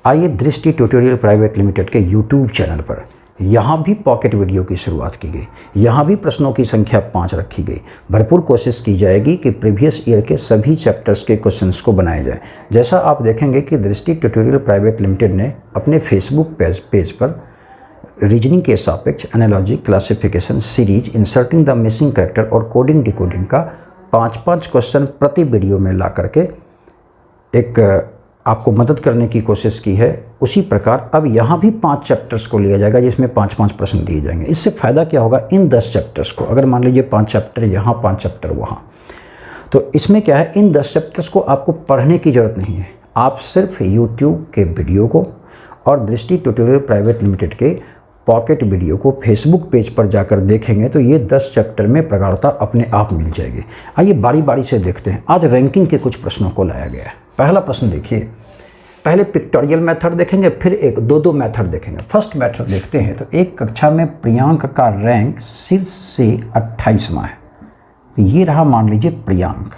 आइए दृष्टि tutorial private limited के यूट्यूब चैनल पर यहाँ भी पॉकेट वीडियो की शुरुआत की गई। यहाँ भी प्रश्नों की संख्या 5 रखी गई। भरपूर कोशिश की जाएगी कि प्रीवियस ईयर के सभी चैप्टर्स के क्वेश्चंस को बनाया जाए। जैसा आप देखेंगे कि दृष्टि ट्यूटोरियल प्राइवेट लिमिटेड ने अपने फेसबुक पेज पर रीजनिंग के सापेक्ष analogy classification series inserting the missing character और कोडिंग डिकोडिंग का 5-5 क्वेश्चन प्रति वीडियो में ला करके एक आपको मदद करने की कोशिश की है। उसी प्रकार अब यहाँ भी 5 चैप्टर्स को लिया जाएगा जिसमें 5-5 प्रश्न दिए जाएंगे। इससे फ़ायदा क्या होगा, इन 10 चैप्टर्स को अगर मान लीजिए 5 चैप्टर यहाँ 5 चैप्टर वहाँ, तो इसमें क्या है, इन 10 चैप्टर्स को आपको पढ़ने की ज़रूरत नहीं है। आप सिर्फ यूट्यूब के वीडियो को और दृष्टि ट्यूटोरियल प्राइवेट लिमिटेड के पॉकेट वीडियो को फेसबुक पेज पर जाकर देखेंगे तो ये 10 चैप्टर में प्रगाढ़ता अपने आप मिल जाएगी। आइए बारी बारी से देखते हैं। आज रैंकिंग के कुछ प्रश्नों को लाया गया है। पहला प्रश्न देखिए, पहले पिक्टोरियल मेथड देखेंगे, फिर एक दो मेथड देखेंगे। फर्स्ट मेथड देखते हैं। तो एक कक्षा में प्रियांक का रैंक शीर्ष से 28वां है। तो ये रहा मान लीजिए प्रियांक,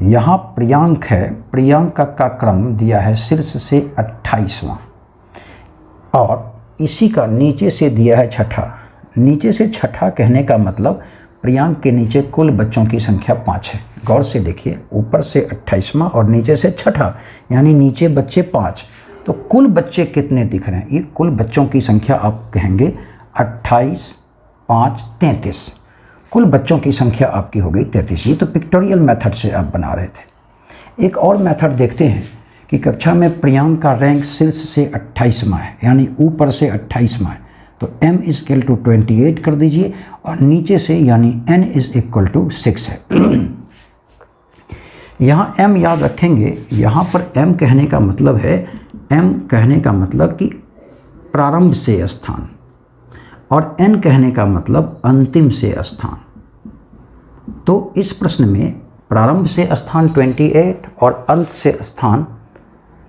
यहाँ प्रियांक है, प्रियांक का क्रम दिया है शीर्ष से 28वां और इसी का नीचे से दिया है छठा। नीचे से छठा कहने का मतलब प्रियांक के नीचे कुल बच्चों की संख्या 5 है। गौर से देखिए, ऊपर से 28वां और नीचे से छठा, यानी नीचे बच्चे 5। तो कुल बच्चे कितने दिख रहे हैं, ये कुल बच्चों की संख्या आप कहेंगे 28, 5, 33। कुल बच्चों की संख्या आपकी हो गई 33। ये तो पिक्टोरियल मेथड से आप बना रहे थे। एक और मेथड देखते हैं कि कक्षा में प्रियांक का रैंक शीर्ष से 28वां है, यानी ऊपर से 28वां है। तो m = 28 कर दीजिए और नीचे से यानी n = 6 है। यहाँ m याद रखेंगे, यहाँ पर m कहने का मतलब है, m कहने का मतलब कि प्रारंभ से स्थान और n कहने का मतलब अंतिम से स्थान। तो इस प्रश्न में प्रारंभ से स्थान 28 और अंत से स्थान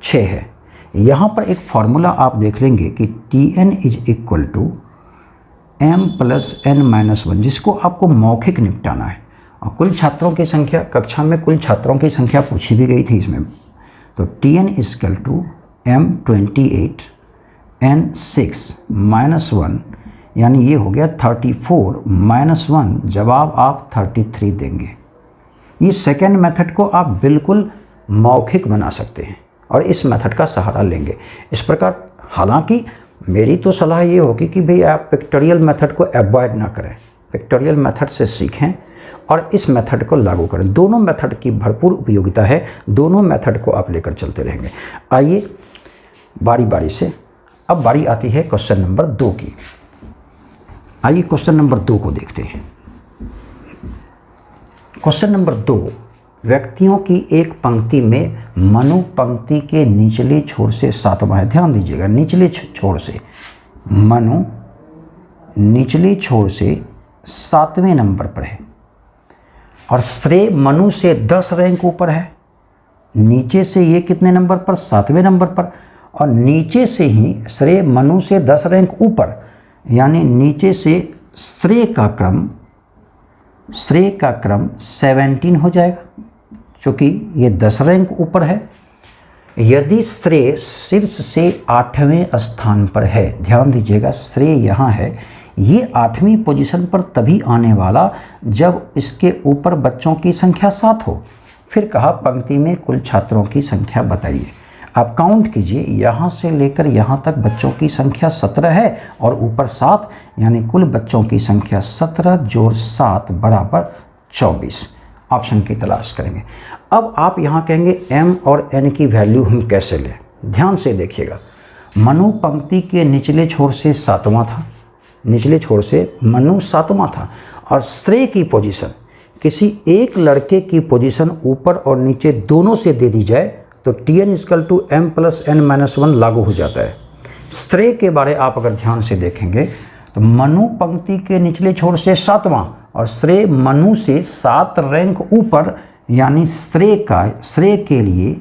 6 है। यहाँ पर एक फॉर्मूला आप देख लेंगे कि Tn = m + n-1, जिसको आपको मौखिक निपटाना है। और कुल छात्रों की संख्या, कक्षा में कुल छात्रों की संख्या पूछी भी गई थी इसमें। तो Tn = m 28 n 6 - 1, यानी ये हो गया 34 - 1, जवाब आप 33 देंगे। ये सेकेंड मेथड को आप बिल्कुल मौखिक बना सकते हैं और इस मेथड का सहारा लेंगे। इस प्रकार हालांकि मेरी तो सलाह ये होगी कि भाई आप पिक्टोरियल मेथड को अवॉइड ना करें, पिक्टोरियल मेथड से सीखें और इस मेथड को लागू करें। दोनों मेथड की भरपूर उपयोगिता है, दोनों मेथड को आप लेकर चलते रहेंगे। आइए बारी बारी से, अब बारी आती है क्वेश्चन नंबर 2 की। आइए क्वेश्चन नंबर 2 को देखते हैं। क्वेश्चन नंबर 2, व्यक्तियों की एक पंक्ति में मनु पंक्ति के निचले छोर से 7वां है। ध्यान दीजिएगा, निचले छोर से, मनु निचले छोर से 7वें नंबर पर है और श्रेय मनु से 10 रैंक ऊपर है। नीचे से ये कितने नंबर पर, 7वें नंबर पर, और नीचे से ही श्रेय मनु से 10 रैंक ऊपर, यानी नीचे से श्रेय का क्रम 17 हो जाएगा, क्योंकि ये 10 रैंक ऊपर है। यदि श्रेय शीर्ष से 8वें स्थान पर है, ध्यान दीजिएगा श्रेय यहाँ है, ये 8वीं पोजीशन पर तभी आने वाला जब इसके ऊपर बच्चों की संख्या 7 हो। फिर कहा पंक्ति में कुल छात्रों की संख्या बताइए। आप काउंट कीजिए, यहाँ से लेकर यहाँ तक बच्चों की संख्या 17 है और ऊपर 7, यानी कुल बच्चों की संख्या 17 + 7 = 24। ऑप्शन की तलाश करेंगे। अब आप यहाँ कहेंगे m और n की वैल्यू हम कैसे लें। ध्यान से देखिएगा, मनु पंक्ति के निचले छोर से 7वां था, निचले छोर से मनु 7वां था और श्रेय की पोजीशन, किसी एक लड़के की पोजीशन ऊपर और नीचे दोनों से दे दी जाए तो Tn = m + n-1 लागू हो जाता है। श्रेय के बारे आप अगर ध्यान से देखेंगे तो मनु पंक्ति के निचले छोर से 7वां और श्रेय मनु से 7 रैंक ऊपर, यानी श्रेय के लिए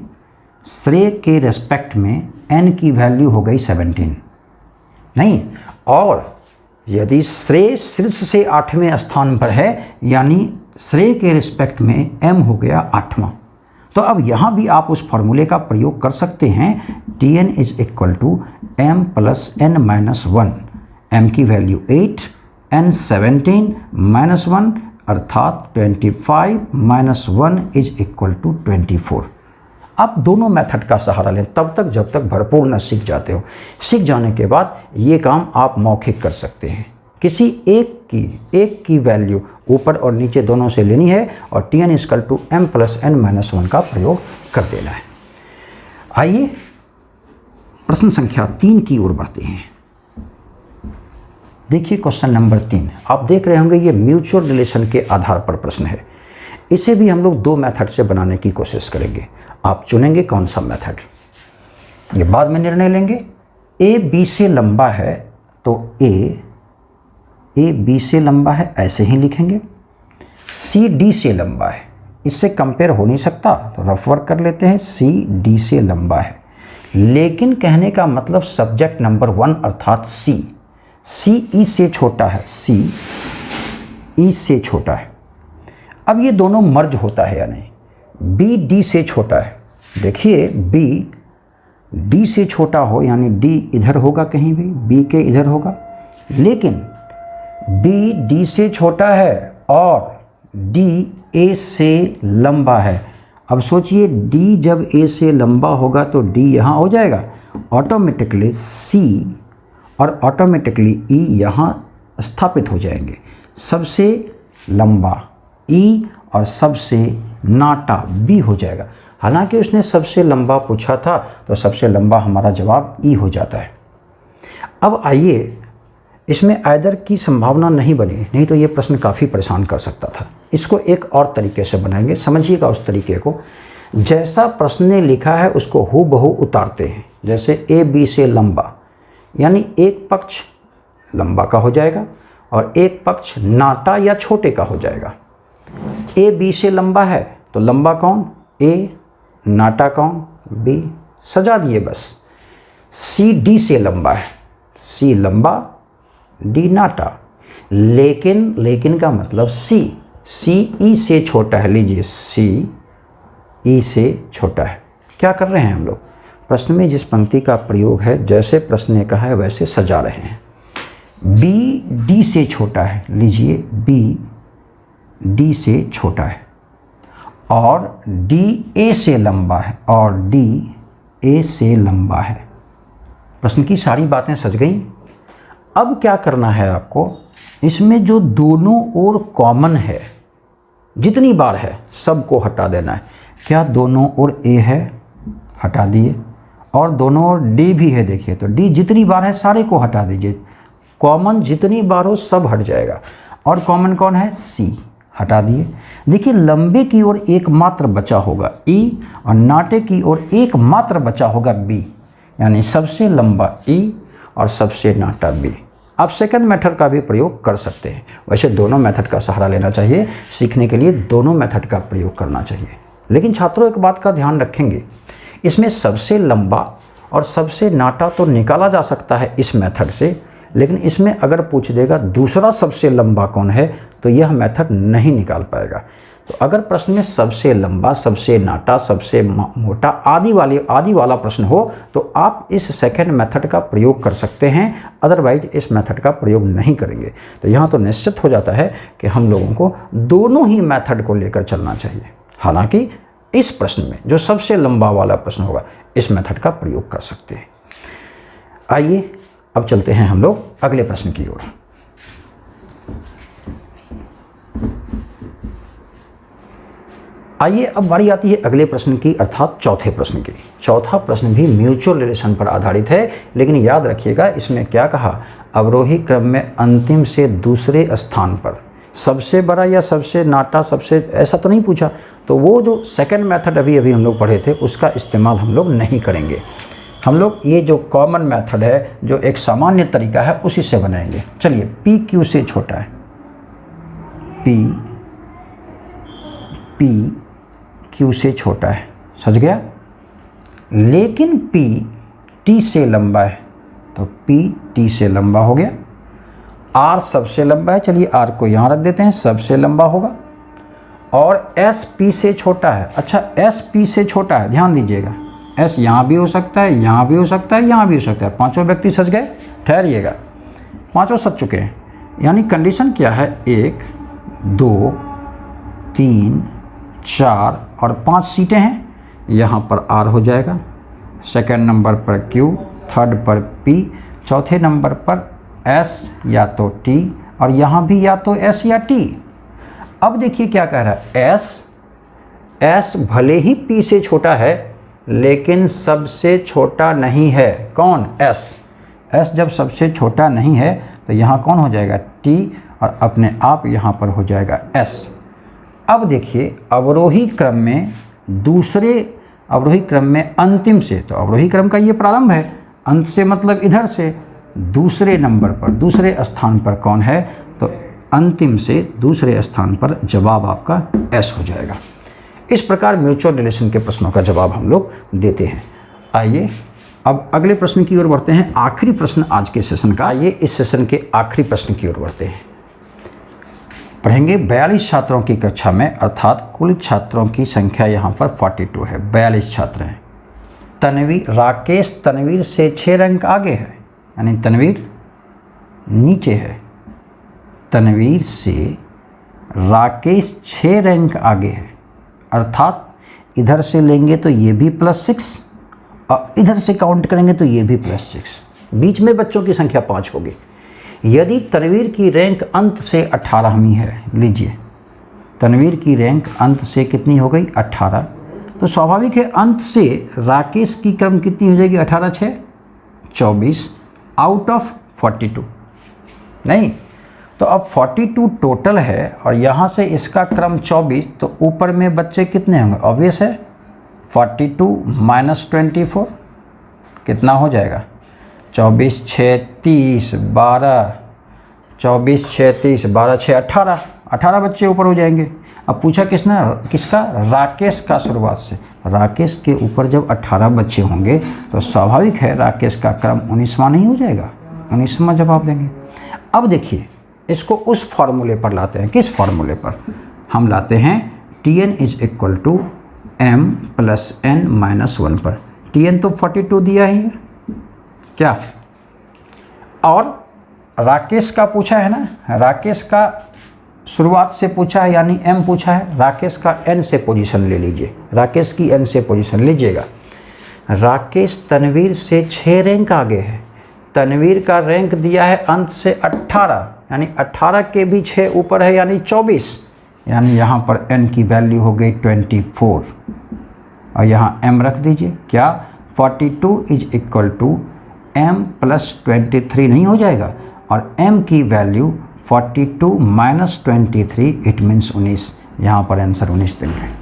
श्रेय के रेस्पेक्ट में n की वैल्यू हो गई 17 नहीं। और यदि श्रेय शीर्ष से 8वें स्थान पर है, यानी श्रेय के रिस्पेक्ट में m हो गया 8वां। तो अब यहाँ भी आप उस फॉर्मूले का प्रयोग कर सकते हैं, Tn is equal to m plus n minus 1, m की वैल्यू 8, n 17 माइनस 1 अर्थात 25 माइनस 1 इज इक्वल टू 24। आप दोनों मेथड का सहारा लें तब तक जब तक भरपूर न सीख जाते हो। सीख जाने के बाद ये काम आप मौखिक कर सकते हैं। किसी एक की वैल्यू ऊपर और नीचे दोनों से लेनी है और Tn equal to m plus n minus 1 का प्रयोग कर देना है। आइए प्रश्न संख्या 3 की ओर बढ़ते हैं। देखिए क्वेश्चन नंबर 3, आप देख रहे होंगे ये म्यूचुअल रिलेशन के आधार पर प्रश्न है। इसे भी हम लोग 2 मेथड से बनाने की कोशिश करेंगे। आप चुनेंगे कौन सा मेथड, ये बाद में निर्णय लेंगे। ए बी से लंबा है तो ए बी से लंबा है, ऐसे ही लिखेंगे। सी डी से लंबा है, इससे कंपेयर हो नहीं सकता तो रफ वर्क कर लेते हैं, सी डी से लंबा है। लेकिन कहने का मतलब सब्जेक्ट नंबर 1 अर्थात सी ई से छोटा है, सी ई से छोटा है। अब ये दोनों मर्ज होता है या नहीं, बी डी से छोटा है। देखिए बी डी से छोटा हो यानी डी इधर होगा, कहीं भी बी के इधर होगा, लेकिन बी डी से छोटा है और डी ए से लंबा है। अब सोचिए डी जब ए से लंबा होगा तो डी यहाँ हो जाएगा, ऑटोमेटिकली सी और ऑटोमेटिकली ई यहाँ स्थापित हो जाएंगे। सबसे लंबा ई और सबसे नाटा बी हो जाएगा। हालांकि उसने सबसे लंबा पूछा था तो सबसे लंबा हमारा जवाब ई हो जाता है। अब आइए, इसमें आइदर की संभावना नहीं बनी, नहीं तो ये प्रश्न काफ़ी परेशान कर सकता था। इसको एक और तरीके से बनाएंगे, समझिएगा उस तरीके को। जैसा प्रश्न ने लिखा है उसको हूबहू उतारते हैं। जैसे ए बी से लंबा, यानी एक पक्ष लंबा का हो जाएगा और एक पक्ष नाटा या छोटे का हो जाएगा। ए बी से लंबा है तो लंबा कौन, ए, नाटा कौन, बी, सजा दिए बस। सी डी से लंबा है, सी लंबा, डी नाटा। लेकिन का मतलब सी ई से छोटा है। लीजिए सी ई से छोटा है। क्या कर रहे हैं हम लोग, प्रश्न में जिस पंक्ति का प्रयोग है जैसे प्रश्न ने कहा है वैसे सजा रहे हैं। बी डी से छोटा है, लीजिए बी डी से छोटा है और डी ए से लंबा है और डी ए से लंबा है। प्रश्न की सारी बातें सज गई। अब क्या करना है आपको, इसमें जो दोनों ओर कॉमन है, जितनी बार है सबको हटा देना है। क्या दोनों ओर ए है, हटा दिए, और दोनों ओर डी भी है, देखिए तो डी जितनी बार है सारे को हटा दीजिए। कॉमन जितनी बार हो सब हट जाएगा। और कॉमन कौन है, सी, हटा दिए। देखिए लंबे की ओर एकमात्र बचा होगा ई और नाटे की ओर एकमात्र बचा होगा बी, यानी सबसे लंबा ई और सबसे नाटा बी। आप सेकंड मेथड का भी प्रयोग कर सकते हैं। वैसे दोनों मेथड का सहारा लेना चाहिए, सीखने के लिए दोनों मेथड का प्रयोग करना चाहिए। लेकिन छात्रों एक बात का ध्यान रखेंगे, इसमें सबसे लंबा और सबसे नाटा तो निकाला जा सकता है इस मेथड से, लेकिन इसमें अगर पूछ देगा दूसरा सबसे लंबा कौन है तो यह मेथड नहीं निकाल पाएगा। तो अगर प्रश्न में सबसे लंबा, सबसे नाटा, सबसे मोटा आदि वाला प्रश्न हो तो आप इस सेकंड मेथड का प्रयोग कर सकते हैं, अदरवाइज इस मेथड का प्रयोग नहीं करेंगे। तो यहाँ तो निश्चित हो जाता है कि हम लोगों को दोनों ही मेथड को लेकर चलना चाहिए। हालांकि इस प्रश्न में जो सबसे लंबा वाला प्रश्न होगा इस मेथड का प्रयोग कर सकते हैं। आइए अब चलते हैं हम लोग अगले प्रश्न की ओर। आइए अब बारी आती है अगले प्रश्न की, अर्थात चौथे प्रश्न की। चौथा प्रश्न भी म्यूचुअल रिलेशन पर आधारित है, लेकिन याद रखिएगा इसमें क्या कहा, अवरोही क्रम में अंतिम से दूसरे स्थान पर सबसे बड़ा या सबसे नाटा, सबसे, ऐसा तो नहीं पूछा। तो वो जो सेकंड मेथड अभी हम लोग पढ़े थे उसका इस्तेमाल हम लोग नहीं करेंगे। हम लोग ये जो कॉमन मेथड है, जो एक सामान्य तरीका है, उसी से बनाएंगे। चलिए पी क्यू से छोटा है, पी क्यू से छोटा है, समझ गया। लेकिन पी टी से लंबा है तो पी टी से लंबा हो गया। आर सबसे लंबा है, चलिए आर को यहाँ रख देते हैं, सबसे लंबा होगा। और एस पी से छोटा है। अच्छा, एस पी से छोटा है, ध्यान दीजिएगा, एस यहाँ भी हो सकता है, यहाँ भी हो सकता है, यहाँ भी हो सकता है। पांचों व्यक्ति सच गए? ठहरिएगा, पांचों सच चुके हैं। यानी कंडीशन क्या है? 1 2 3 4 और 5 सीटें हैं। यहाँ पर आर हो जाएगा, सेकंड नंबर पर क्यू, थर्ड पर पी, चौथे नंबर पर एस या तो टी, और यहाँ भी या तो एस या टी। अब देखिए क्या कह रहा है, एस भले ही पी से छोटा है लेकिन सबसे छोटा नहीं है। कौन? एस जब सबसे छोटा नहीं है तो यहाँ कौन हो जाएगा? टी, और अपने आप यहाँ पर हो जाएगा एस। अब देखिए अवरोही क्रम में, दूसरे अवरोही क्रम में अंतिम से, तो अवरोही क्रम का ये प्रारंभ है, अंत से मतलब इधर से, दूसरे नंबर पर, दूसरे स्थान पर कौन है? तो अंतिम से दूसरे स्थान पर जवाब आपका एस हो जाएगा। इस प्रकार म्यूचुअल रिलेशन के प्रश्नों का जवाब हम लोग देते हैं। आइए अब अगले प्रश्न की ओर बढ़ते हैं, आखिरी प्रश्न आज के सेशन का। आइए इस सेशन के आखिरी प्रश्न की ओर बढ़ते हैं। पढ़ेंगे 42 छात्रों की कक्षा में, अर्थात कुल छात्रों की संख्या यहाँ पर 42 है, 42 छात्र हैं। राकेश तनवीर से 6 अंक आगे है, यानी तनवीर नीचे है, तनवीर से राकेश 6 अंक आगे है, अर्थात इधर से लेंगे तो ये भी +6 और इधर से काउंट करेंगे तो ये भी +6। बीच में बच्चों की संख्या 5 होगी। यदि तनवीर की रैंक अंत से 18वीं है, लीजिए तनवीर की रैंक अंत से कितनी हो गई? 18, तो स्वाभाविक है अंत से राकेश की क्रम कितनी हो जाएगी? 18 6 24 आउट ऑफ 42, नहीं तो अब 42 टोटल है और यहाँ से इसका क्रम 24, तो ऊपर में बच्चे कितने होंगे? ऑब्वियस है 42 - 24 कितना हो जाएगा? 24 6 30 12, 24 6 30 12 6 18, 18 बच्चे ऊपर हो जाएंगे। अब पूछा किसका? राकेश का। शुरुआत से राकेश के ऊपर जब 18 बच्चे होंगे तो स्वाभाविक है राकेश का क्रम 19वां नहीं हो जाएगा? 19वां जवाब देंगे। अब देखिए इसको उस फार्मूले पर लाते हैं। किस फार्मूले पर? हम लाते हैं Tn = m + n - 1 पर। Tn तो 42 दिया ही है क्या, और राकेश का पूछा है ना, राकेश का शुरुआत से पूछा है यानी m पूछा है। राकेश का n से पोजीशन ले लीजिए, राकेश की n से पोजीशन लीजिएगा। राकेश तनवीर से 6 रैंक आगे है, तनवीर का रैंक दिया है अंत से 18, यानी 18 के भी 6 ऊपर है यानी 24, यानी यहाँ पर n की वैल्यू हो गई 24, और यहाँ m रख दीजिए। क्या? 42 = m + 23 नहीं हो जाएगा? और m की वैल्यू 42 - 23 इट मीन्स 19, यहाँ पर आंसर 19 देंगे।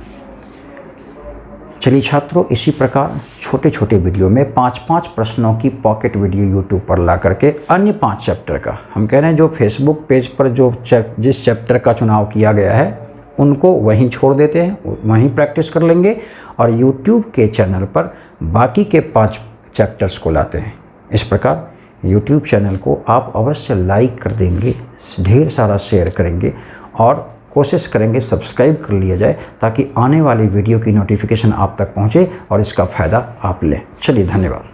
चलिए छात्रों, इसी प्रकार छोटे छोटे वीडियो में 5-5 प्रश्नों की पॉकेट वीडियो यूट्यूब पर ला करके अन्य 5 चैप्टर का, हम कह रहे हैं जो फेसबुक पेज पर जिस चैप्टर का चुनाव किया गया है उनको वहीं छोड़ देते हैं, वहीं प्रैक्टिस कर लेंगे, और यूट्यूब के चैनल पर बाकी के 5 चैप्टर्स को लाते हैं। इस प्रकार यूट्यूब चैनल को आप अवश्य लाइक कर देंगे, ढेर सारा शेयर करेंगे और कोशिश करेंगे सब्सक्राइब कर लिया जाए, ताकि आने वाली वीडियो की नोटिफिकेशन आप तक पहुंचे और इसका फ़ायदा आप लें। चलिए, धन्यवाद।